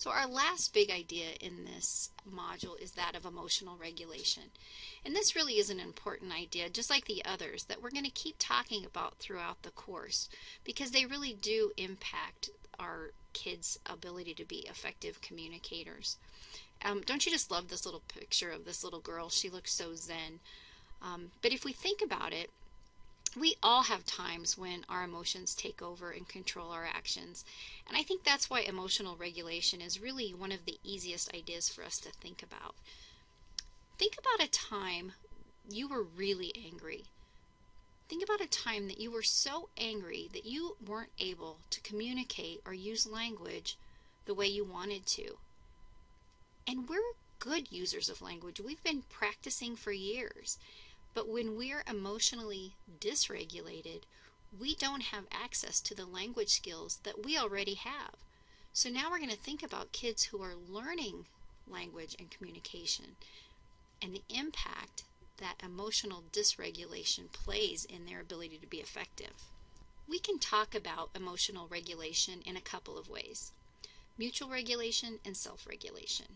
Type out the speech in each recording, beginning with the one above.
So our last big idea in this module is that of emotional regulation. And this really is an important idea, just like the others, that we're going to keep talking about throughout the course because they really do impact our kids' ability to be effective communicators. Don't you just love this little picture of this little girl? She looks so zen. But if we think about it, we all have times when our emotions take over and control our actions. And I think that's why emotional regulation is really one of the easiest ideas for us to think about. Think about a time you were really angry. Think about a time that you were so angry that you weren't able to communicate or use language the way you wanted to. And we're good users of language. We've been practicing for years. But when we're emotionally dysregulated, we don't have access to the language skills that we already have. So now we're going to think about kids who are learning language and communication and the impact that emotional dysregulation plays in their ability to be effective. We can talk about emotional regulation in a couple of ways: mutual regulation and self-regulation.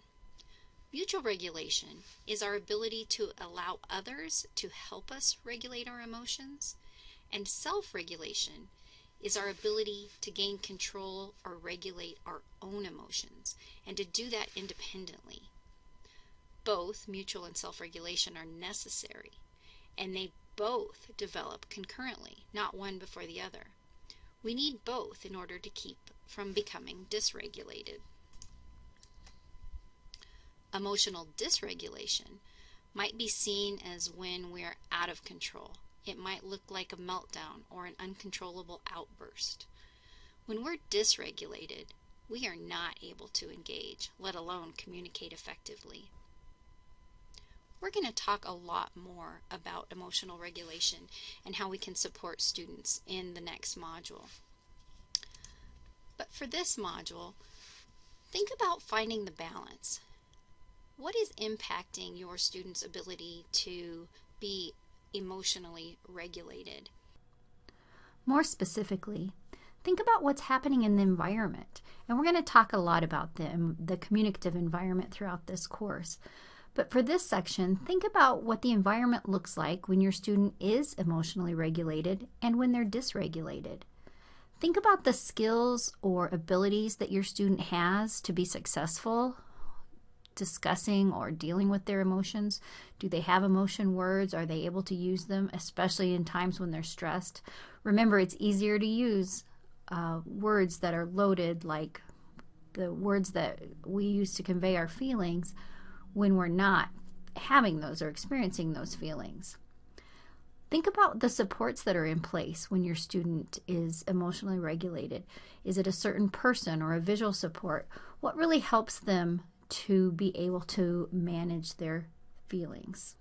Mutual regulation is our ability to allow others to help us regulate our emotions, and self-regulation is our ability to gain control or regulate our own emotions, and to do that independently. Both mutual and self-regulation are necessary, and they both develop concurrently, not one before the other. We need both in order to keep from becoming dysregulated. Emotional dysregulation might be seen as when we're out of control. It might look like a meltdown or an uncontrollable outburst. When we're dysregulated, we are not able to engage, let alone communicate effectively. We're going to talk a lot more about emotional regulation and how we can support students in the next module. But for this module, think about finding the balance. What is impacting your students' ability to be emotionally regulated? More specifically, think about what's happening in the environment. And we're going to talk a lot about the communicative environment throughout this course. But for this section, think about what the environment looks like when your student is emotionally regulated and when they're dysregulated. Think about the skills or abilities that your student has to be successful discussing or dealing with their emotions. Do they have emotion words? Are they able to use them, especially in times when they're stressed? Remember, it's easier to use words that are loaded, like the words that we use to convey our feelings, when we're not having those or experiencing those feelings. Think about the supports that are in place when your student is emotionally regulated. Is it a certain person or a visual support? What really helps them to be able to manage their feelings?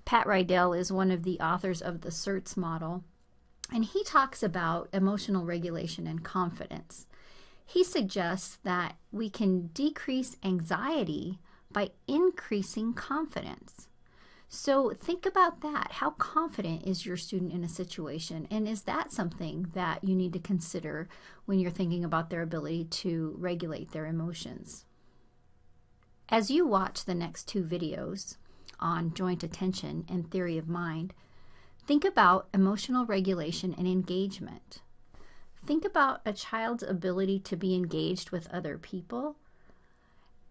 Pat Rydell is one of the authors of the Scet model, and he talks about emotional regulation and confidence. He suggests that we can decrease anxiety by increasing confidence. So think about that. How confident is your student in a situation? And is that something that you need to consider when you're thinking about their ability to regulate their emotions? As you watch the next two videos on joint attention and theory of mind, think about emotional regulation and engagement. Think about a child's ability to be engaged with other people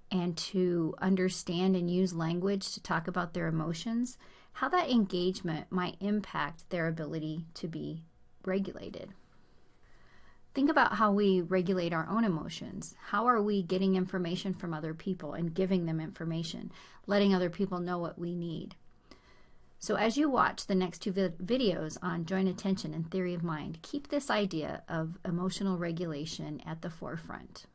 and to understand and use language to talk about their emotions, how that engagement might impact their ability to be regulated. Think about how we regulate our own emotions. How are we getting information from other people and giving them information, letting other people know what we need? So as you watch the next two videos on joint attention and theory of mind, keep this idea of emotional regulation at the forefront.